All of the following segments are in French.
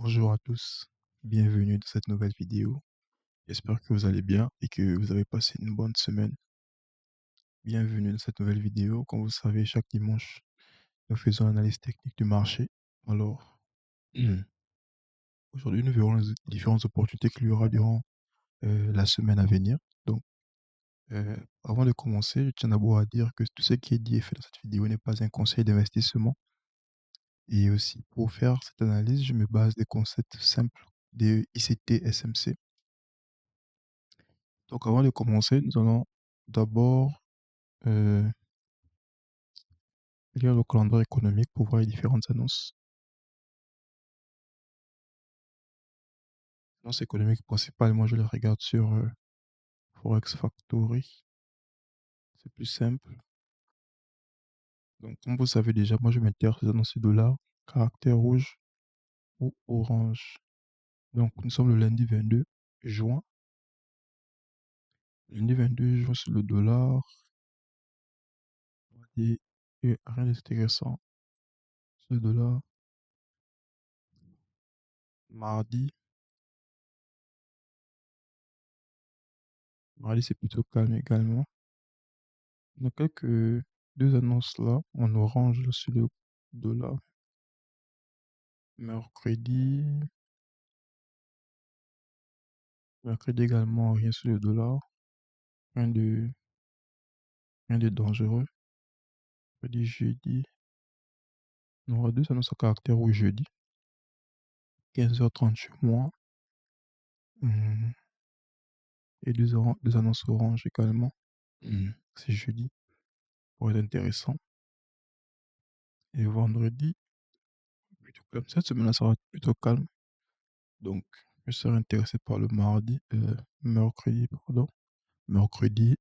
Bonjour à tous, bienvenue dans cette nouvelle vidéo. J'espère que vous allez bien et que vous avez passé une bonne semaine. Bienvenue dans cette nouvelle vidéo. Comme vous savez, chaque dimanche, nous faisons une analyse technique du marché. Alors, aujourd'hui, nous verrons les différentes opportunités qu'il y aura durant la semaine à venir. Donc, avant de commencer, je tiens d'abord à dire que tout ce qui est dit et fait dans cette vidéo n'est pas un conseil d'investissement. Et aussi, pour faire cette analyse, je me base des concepts simples de ICT SMC. Donc avant de commencer, nous allons d'abord euh, lire le calendrier économique pour voir les différentes annonces. L'annonce économique principale, moi je les regarde sur Forex Factory. C'est plus simple. Donc comme vous savez déjà, moi je m'intéresse aux annonces dollars, caractère rouge ou orange. Donc nous sommes le lundi 22 juin. Lundi 22 juin sur le dollar. Et rien d'intéressant sur le dollar. Mardi. Mardi c'est plutôt calme également. Il y a quelques deux annonces là en orange là, sur le dollar. Mercredi, mercredi également rien sur le dollar. Rien de, rien de dangereux. Mercredi, jeudi. On aura deux annonces à caractère au jeudi. 15h30 chez moi. Et deux annonces orange également. C'est jeudi. Pour être intéressant. Et vendredi, plutôt calme. Cette semaine-là, ça va être plutôt calme. Donc, je serai intéressé par le mercredi, pardon. Mercredi,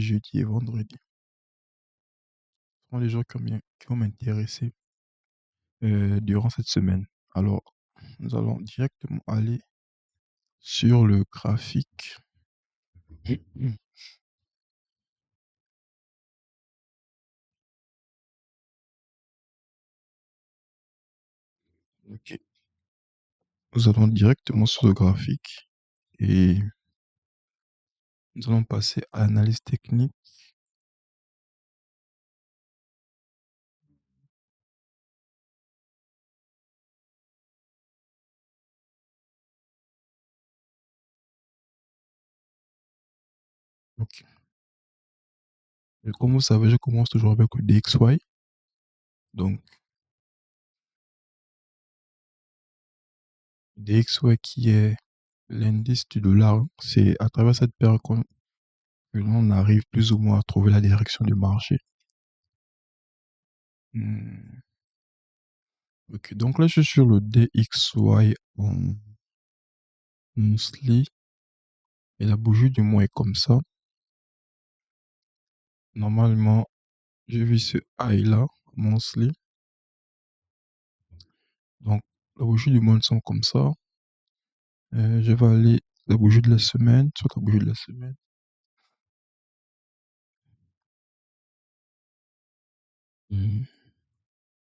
jeudi et vendredi. Ce sont les jours qui vont m'intéresser durant cette semaine. Alors, nous allons directement aller sur le graphique. Ok. Nous allons directement sur le graphique et nous allons passer à l'analyse technique. Ok. Et comme vous savez, je commence toujours avec le DXY. Donc, DXY qui est l'indice du dollar. C'est à travers cette paire que l'on arrive plus ou moins à trouver la direction du marché. Ok, donc là, je suis sur le DXY en monthly et la bougie du mois est comme ça. Normalement, j'ai vu ce high là, monthly. Donc, la bougie du mois sont comme ça. Je vais aller la bougie de la semaine, sur la bougie de la semaine.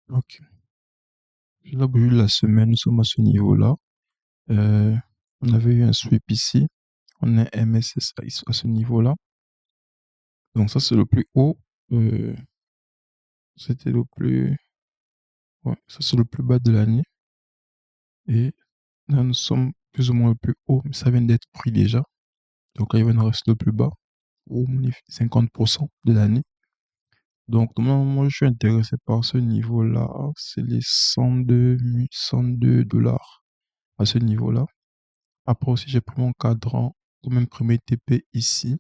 Ok. La bougie de la semaine, nous sommes à ce niveau-là. On avait eu un sweep ici. On est MSSI à ce niveau-là. Donc ça, c'est le plus haut. C'était le plus... Ouais, ça, c'est le plus bas de l'année. Et là, nous sommes plus ou moins le plus haut, mais ça vient d'être pris déjà. Donc là, il va nous rester le plus bas, au moins 50% de l'année. Donc, normalement, moi, je suis intéressé par ce niveau-là. C'est les 102 dollars à ce niveau-là. Après aussi, j'ai pris mon cadran pour m'imprimer TP ici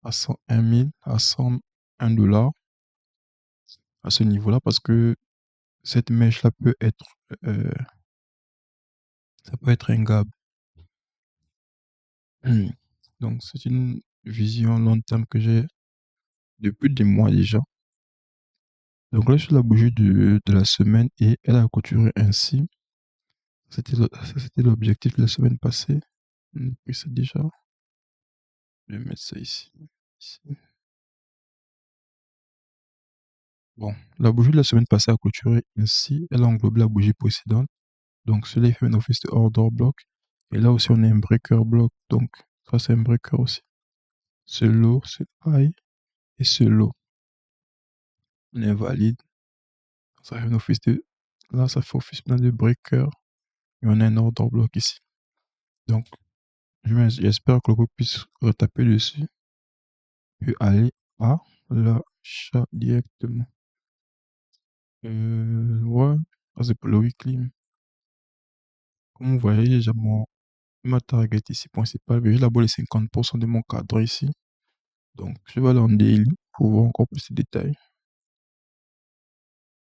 à 101 000, à 101 dollars à ce niveau-là parce que cette mèche-là peut être, euh, ça peut être un gap. Donc, c'est une vision long terme que j'ai depuis des mois déjà. Donc là, je suis la bougie de la semaine et elle a clôturé ainsi. C'était l'objectif de la semaine passée. On a pris ça déjà. Je vais mettre ça ici. Ici. Bon, la bougie de la semaine passée a clôturé ainsi, elle a englobé la bougie précédente. Donc celui-là, il fait un office de order block. Et là aussi, on a un breaker block. Donc ça, c'est un breaker aussi. Ce low, ce high et ce low. On invalide. Ça fait un office de... Là, ça fait office bien de breaker. Et on a un order block ici. Donc, j'espère que le groupe puisse retaper dessus. Puis aller à l'achat directement. Ouais. Ça, c'est pour le weekly. Comme vous voyez, j'ai ma target ici principale. J'ai là-bas les 50% de mon cadre ici. Donc, je vais aller en daily pour voir encore plus de détails.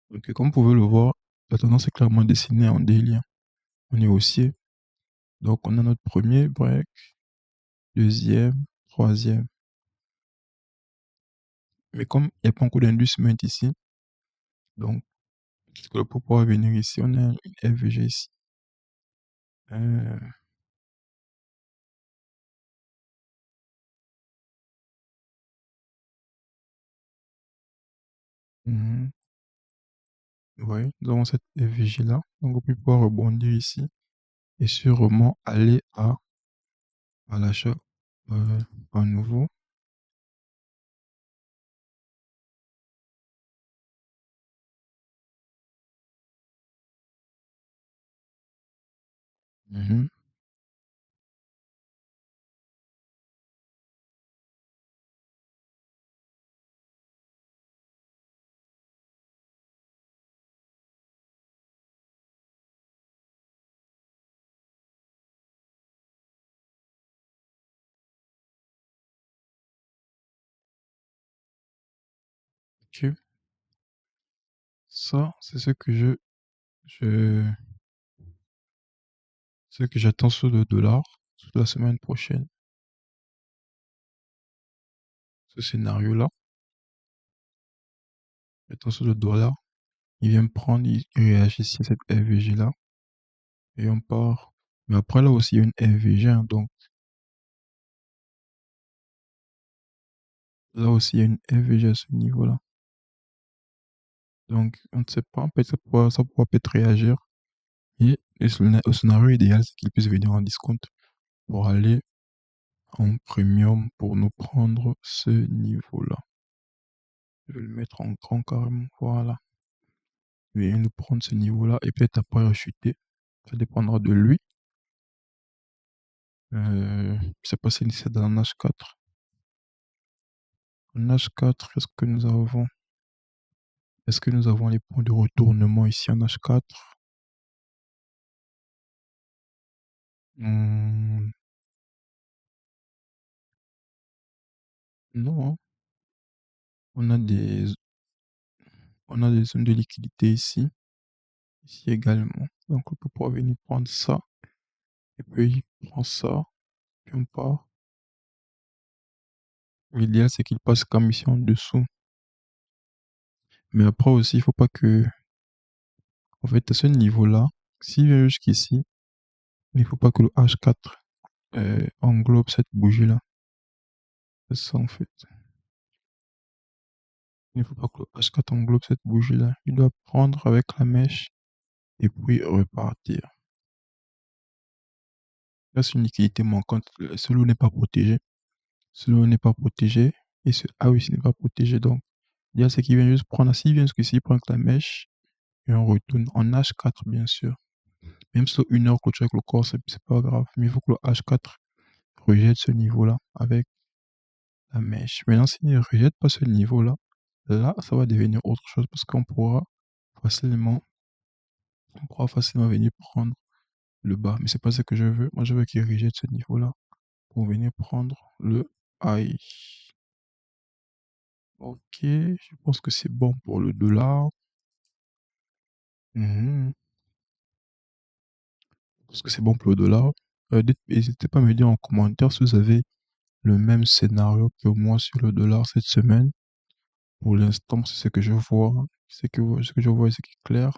Donc, comme vous pouvez le voir, la tendance est clairement dessinée en daily, hein. On est haussier. Donc, on a notre premier break, deuxième, troisième. Mais comme il n'y a pas encore d'inducement ici, donc, pour pouvoir venir ici, on a une FVG ici. Euh, mhm. Oui, nous avons cette FVG là. Donc, on peut pouvoir rebondir ici et sûrement aller à l'achat à nouveau. Mhm. Ok. Ça, c'est je, ce que j'attends sur le dollar, sur la semaine prochaine. Ce scénario-là, j'attends sur le dollar. Il vient me prendre, il réagit ici à cette FVG-là. Et on part. Mais après, là aussi, il y a une FVG, hein, donc, là aussi, il y a une FVG à ce niveau-là. Donc, on ne sait pas, peut-être ça pourra peut-être réagir. Et le scénario idéal, c'est qu'il puisse venir en discount pour aller en premium pour nous prendre ce niveau-là. Je vais le mettre en grand carrément. Voilà. Il vient nous prendre ce niveau-là et peut-être après rechuter. Ça dépendra de lui. Je sais pas si c'est dans H4. En H4, est-ce que nous avons... Est-ce que nous avons les points de retournement ici en H4? Hmm, non, hein. On a des, on a des zones de liquidité ici. Ici également. Donc on peut pouvoir venir prendre ça. Et puis il prend ça. Puis on part. L'idéal c'est qu'il passe comme ici en dessous. Mais après aussi, il faut pas que... En fait, à ce niveau-là, s'il vient jusqu'ici, il faut pas que le H4 englobe cette bougie-là. C'est ça en fait. Il ne faut pas que le H4 englobe cette bougie-là. Il doit prendre avec la mèche et puis repartir. Là, c'est une liquidité manquante. Ce lot n'est pas protégé. Ce lot n'est pas protégé. Et ce A aussi n'est pas protégé. Donc, l'idéal, c'est qu'il vient juste prendre. S'il vient jusqu'ici, il prend avec la mèche et on retourne en H4, bien sûr. Même si c'est 1 heure clôture avec le corps, c'est pas grave. Mais il faut que le H4 rejette ce niveau-là avec la mèche. Maintenant, s'il ne rejette pas ce niveau-là, là, ça va devenir autre chose parce facilement, on pourra facilement venir prendre le bas. Mais c'est pas ce que je veux. Moi, je veux qu'il rejette ce niveau-là pour venir prendre le high. Ok, je pense que c'est bon pour le dollar. Mhm. Je pense que c'est bon pour le dollar. N'hésitez pas à me dire en commentaire si vous avez le même scénario que moi sur le dollar cette semaine. Pour l'instant, c'est ce que je vois. Ce que je vois, c'est qui est clair.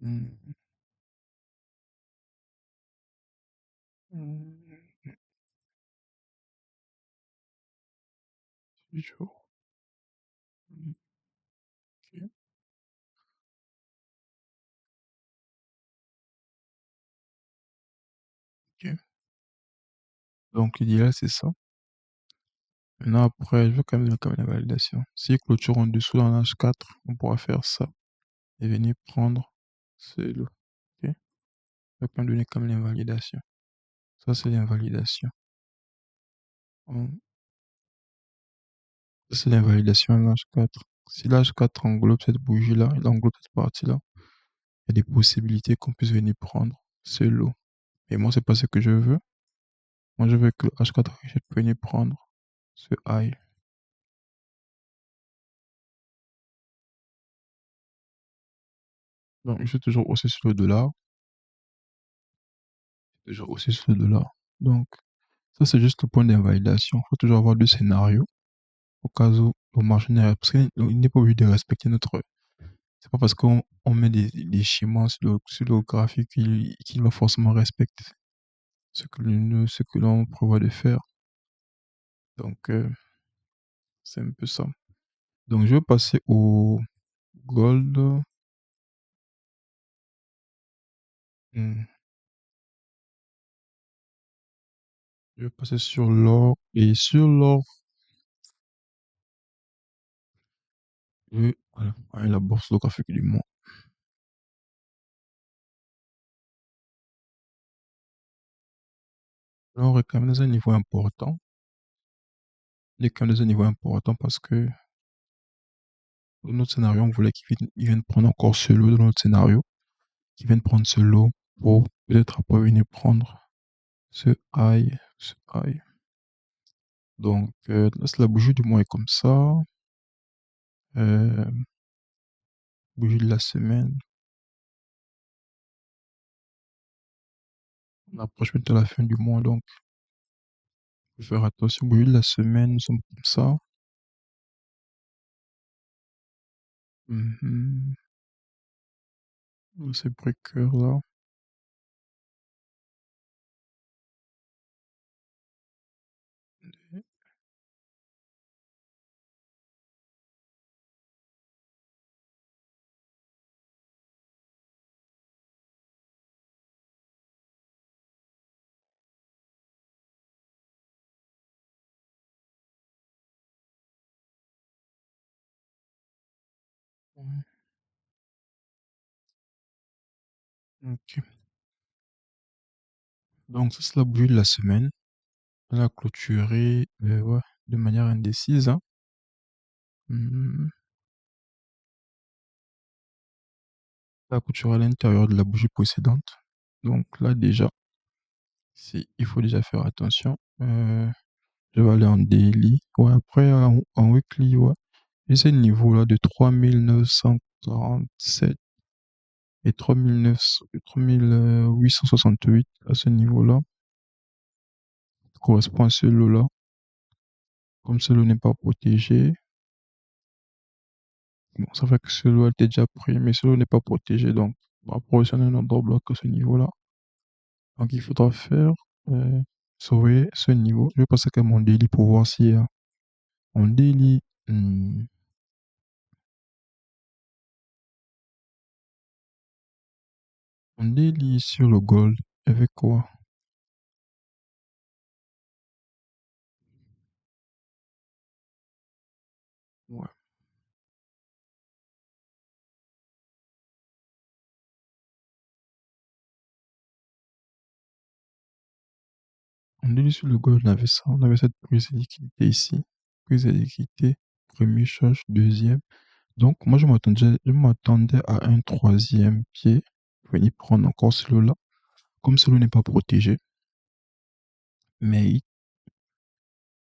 Mhm. Mhm. Toujours. Donc l'idéal, c'est ça. Maintenant, après, je veux quand même donner comme la validation. Si clôture en dessous dans l'H4, on pourra faire ça et venir prendre ce lot. Ok? Je veux quand même donner comme l'invalidation. Ça, c'est l'invalidation. Hum, Ça, c'est l'invalidation à l'H4. Si l'H4 englobe cette bougie-là, il englobe cette partie-là, il y a des possibilités qu'on puisse venir prendre ce lot. Et moi, c'est pas ce que je veux. Moi, je veux que le H4 puisse venir prendre ce high. Donc, je suis toujours aussi sur le dollar. Toujours aussi sur le dollar. Donc, ça, c'est juste le point d'invalidation. Il faut toujours avoir deux scénarios au cas où le marché n'est parce qu'il n'est pas obligé de respecter notre. C'est pas parce qu'on met des schémas sur le graphique qu'il va forcément respecter ce que l'on prévoit de faire. Donc, c'est un peu ça. Donc, je vais passer au gold. Hmm. Je vais passer sur l'or. Et sur l'or, voilà, la bourse graphique du mois. L'or est quand même dans un niveau important. Il est quand même dans un niveau important parce que dans notre scénario, on voulait qu'ils viennent prendre encore ce lot dans notre scénario, qu'ils viennent prendre ce lot pour peut-être après venir prendre ce high. Donc, là, c'est la bougie du mois est comme ça. Euh, Bougie de la semaine. On approche bientôt la fin du mois, donc il faut faire attention. Bougie de la semaine, nous sommes comme ça. Mhm. Ces breakers là. Ouais. Ok. Donc, ça, c'est la bougie de la semaine. Elle a clôturé ouais, de manière indécise, hein. Mhm. Elle a clôturé à l'intérieur de la bougie précédente. Donc là, déjà, il faut déjà faire attention. Je vais aller en daily. Ouais, après, en weekly, ouais. J'ai ce niveau-là de 3947 et 3868 à ce niveau-là. Correspond à ce lot-là. Comme ce lot n'est pas protégé. Bon, ça fait que ce lot a été déjà pris, mais ce lot n'est pas protégé. Donc, on va positionner un autre bloc à ce niveau-là. Donc, il faudra faire sauver ce niveau. Je vais passer à mon daily pour voir si en daily. On daily sur le gold avec quoi? Ouais. On daily sur le gold, on avait ça. On avait cette prise de liquidité ici. Prise de liquidité, premier charge, deuxième. Donc, moi, je m'attendais à un troisième pied. Venir prendre encore ce lot-là. Comme ce lot n'est pas protégé. Mais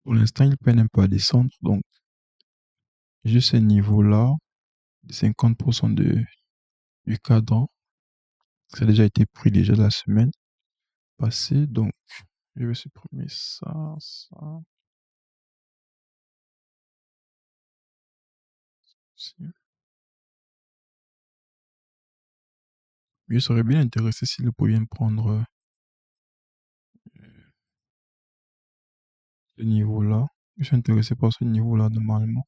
pour l'instant, il peine un peu à descendre. Donc, juste ce niveau-là, 50% du cadran. Ça a déjà été pris déjà la semaine passée. Donc, je vais supprimer ça, ça. Aussi. Je serais bien intéressé s'il pouvait me prendre ce niveau-là. Je suis intéressé par ce niveau-là normalement.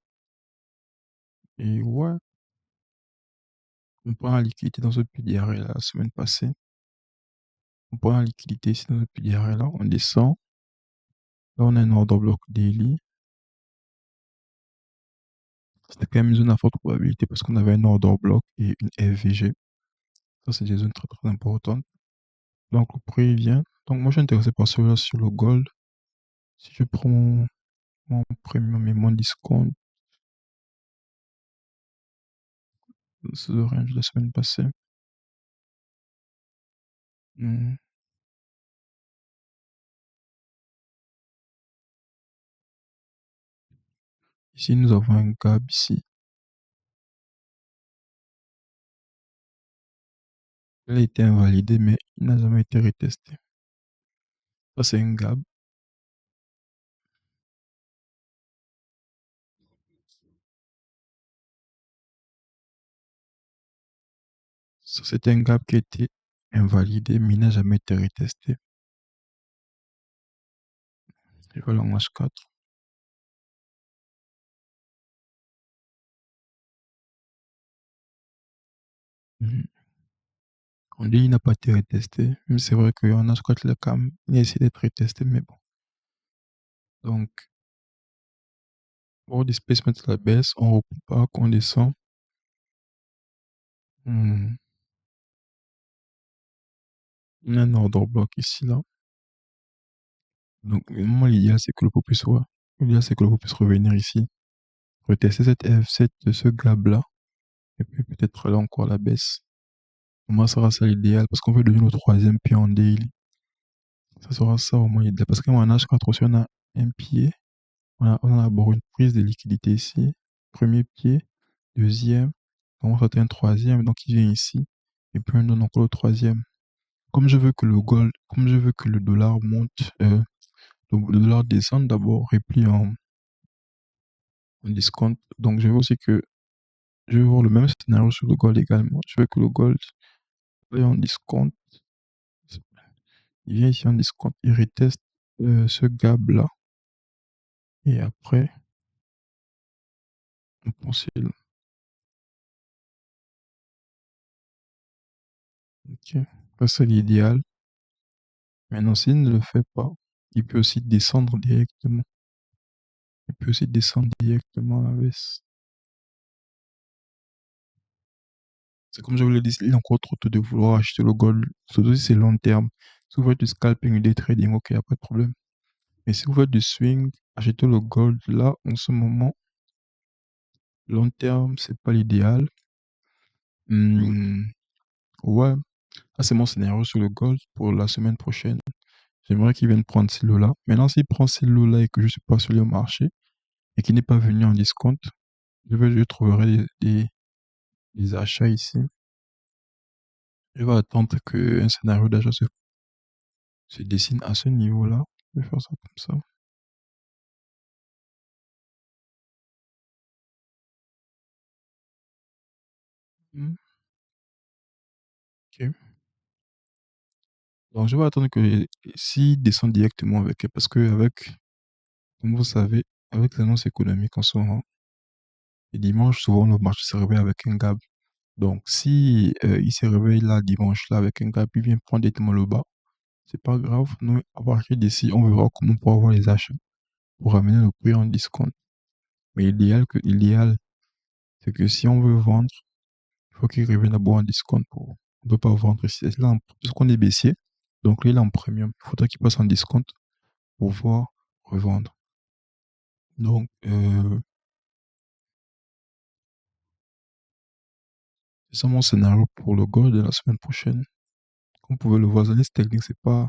Et ouais, on prend la liquidité dans ce PDR là la semaine passée. On prend la liquidité ici dans ce PDR là, on descend. Là, on a un order block daily. C'était quand même une zone à forte probabilité parce qu'on avait un order block et une FVG. Ça, c'est des zones très très importantes. Donc, le prix vient. Donc, moi, je suis intéressé par celui-là sur le gold. Si je prends mon premium et mon discount, c'est le range de la semaine passée. Hmm. Ici, nous avons un gap ici. Il a été invalidé, mais il n'a jamais été retesté. Ça, c'est un gap. Ça, c'est un gap qui a été invalidé, mais il n'a jamais été retesté. Je vais aller en H4. Mhm. On dit qu'il n'a pas été retesté. Mais c'est vrai qu'en H4, il a essayé d'être retesté, mais bon. Donc, pour displacement de la baisse, on reprend pas, on descend. Hmm. On a un order block ici, là. Donc, moi, l'idéal, c'est que le pot puisse, l'idéal, c'est que le pot puisse revenir ici, retester cette F7 de ce gap-là, et puis peut-être là encore la baisse. Pour moi, ça sera ça l'idéal, parce qu'on veut devenir le troisième pied en daily. Ça sera ça au moins l'idéal. Parce qu'en H4 aussi, on a un pied, on a d'abord une prise de liquidité ici, premier pied, deuxième, on va un troisième, donc il vient ici, et puis on donne encore le troisième. Comme je veux que le gold, comme je veux que le dollar monte, le dollar descende d'abord, replie en discount. Donc je veux aussi que je veux voir le même scénario sur le gold également. Je veux que le gold aille en discount. Il vient ici en discount, il reteste ce gap là. Et après, on pense ok. Ça c'est l'idéal. Maintenant, s'il ne le fait pas, il peut aussi descendre directement. Il peut aussi descendre directement à la baisse. C'est comme je vous l'ai dit, il est encore trop tôt de vouloir acheter le gold. Surtout si c'est long terme. Si vous faites du scalping ou des trading, ok, il n'y a pas de problème. Mais si vous faites du swing, achetez le gold là, en ce moment, long terme, c'est pas l'idéal. Hmm, ouais, ça c'est mon scénario sur le gold pour la semaine prochaine. J'aimerais qu'il vienne prendre ce lot-là. Maintenant, s'il prend ce lot-là et que je suis pas sur le marché et qu'il n'est pas venu en discount, je trouverai des achats ici. Je vais attendre qu'un scénario d'achat se dessine à ce niveau-là. Je vais faire ça comme ça. Hmm, ok. Donc, je vais attendre que s'il descend directement avec, parce que avec, comme vous savez, avec l'annonce économique en ce moment, les dimanches, souvent, le marché se réveille avec un gap. Donc, si il se réveille là, dimanche, là, avec un gap, il vient prendre directement le bas, c'est pas grave. Nous, à partir d'ici, on verra comment on peut avoir les achats pour ramener le prix en discount. Mais l'idéal, c'est que si on veut vendre, il faut qu'il revienne d'abord en discount pour, on peut pas vendre ici. Là, parce qu'on est baissier, donc lui, il est en premium. Il faudrait qu'il passe en discount pour pouvoir revendre. Donc, c'est ça mon scénario pour le gold de la semaine prochaine. Comme vous pouvez le voir, les technique, c'est pas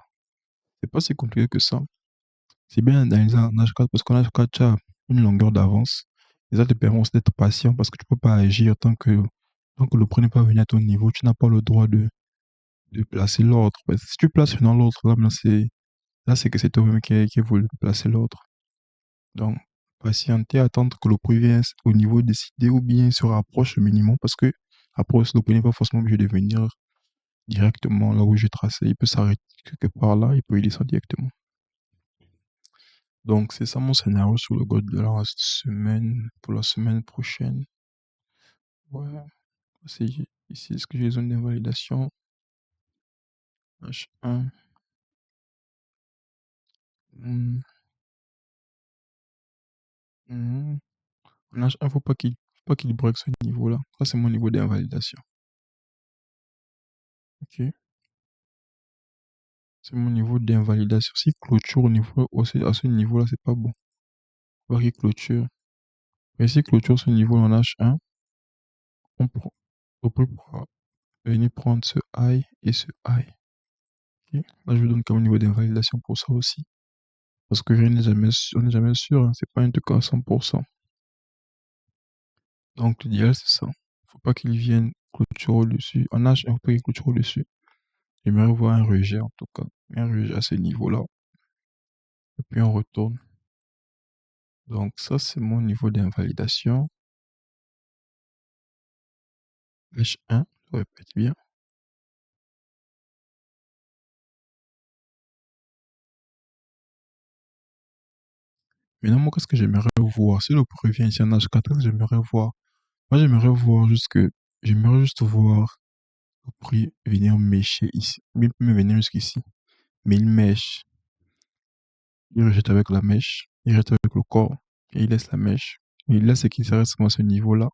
si compliqué que ça. C'est bien d'analyser en H4 parce qu'en H4, tu as une longueur d'avance. Et ça te permet aussi d'être patient parce que tu peux pas agir tant que le prix n'est pas venu à ton niveau. Tu n'as pas le droit de placer l'ordre. Parce que si tu places dans l'ordre, là, c'est que c'est toi-même qui voulu placer l'ordre. Donc, patienter, attendre que le prix vienne au niveau décidé ou bien se rapproche au minimum parce que après, le prix n'est pas forcément obligé de venir directement là où j'ai tracé. Il peut s'arrêter quelque part là, il peut y descendre directement. Donc, c'est ça mon scénario sur le gold de la semaine, pour la semaine prochaine. Ouais, c'est ici, est-ce que j'ai zone d'invalidation? H1. Mhm. En H1, faut pas qu'il break ce niveau-là. Ça, c'est mon niveau d'invalidation. Ok. C'est mon niveau d'invalidation. Si clôture au niveau, à ce niveau-là, c'est pas bon. Faut pas qu'il clôture. Mais si clôture ce niveau en H1, on prend, on peut venir prendre ce high et ce high. Ok. Là, je vous donne comme niveau d'invalidation pour ça aussi. Parce que rien n'est jamais sûr, on n'est jamais sûr, hein. C'est pas un truc à 100%. Donc, l'idéal, c'est ça. Faut pas qu'il vienne clôture au-dessus. En H1, faut pas qu'il clôture au-dessus. J'aimerais voir un rejet, en tout cas. Un rejet à ce niveau-là. Et puis, on retourne. Donc, ça, c'est mon niveau d'invalidation. H1, je répète bien. Maintenant, moi, qu'est-ce que j'aimerais voir? Si le prix vient ici en H4, qu'est-ce que j'aimerais voir? Moi, j'aimerais juste voir le prix venir mêcher ici. Il peut me venir jusqu'ici. Mais il mèche. Il rejette avec la mèche. Il rejette avec le corps. Et il laisse la mèche. Il laisse ce qui s'arrête à ce niveau-là.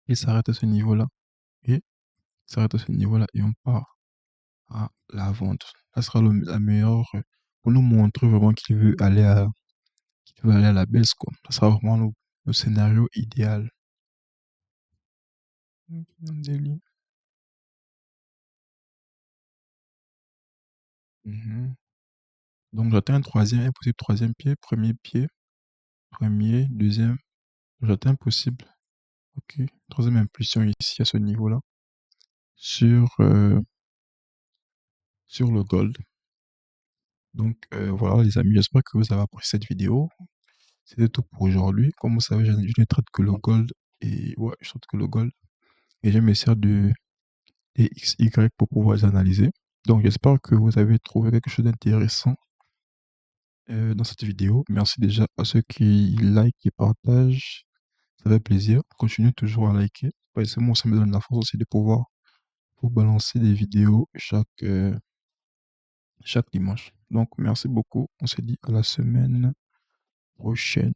Il s'arrête à ce niveau-là. Et il s'arrête à ce niveau-là. Et on part à la vente. Ça sera la meilleure pour nous montrer vraiment qu'il veut aller à la baisse, quoi. Ça sera vraiment le scénario idéal. Daily. Mhm. Donc j'atteins un possible troisième pied, premier, deuxième, j'atteins possible, ok, troisième impulsion ici à ce niveau-là, sur, sur le gold. Donc voilà les amis, j'espère que vous avez apprécié cette vidéo. C'était tout pour aujourd'hui. Comme vous savez, je ne traite que le gold et ouais, je traite que le gold et je me sers de DXY pour pouvoir les analyser. Donc j'espère que vous avez trouvé quelque chose d'intéressant dans cette vidéo. Merci déjà à ceux qui like et partagent. Ça fait plaisir. Continuez toujours à liker. Ouais, c'est moi, ça me donne la force aussi de pouvoir vous balancer des vidéos chaque dimanche. Donc, merci beaucoup. On se dit à la semaine prochaine.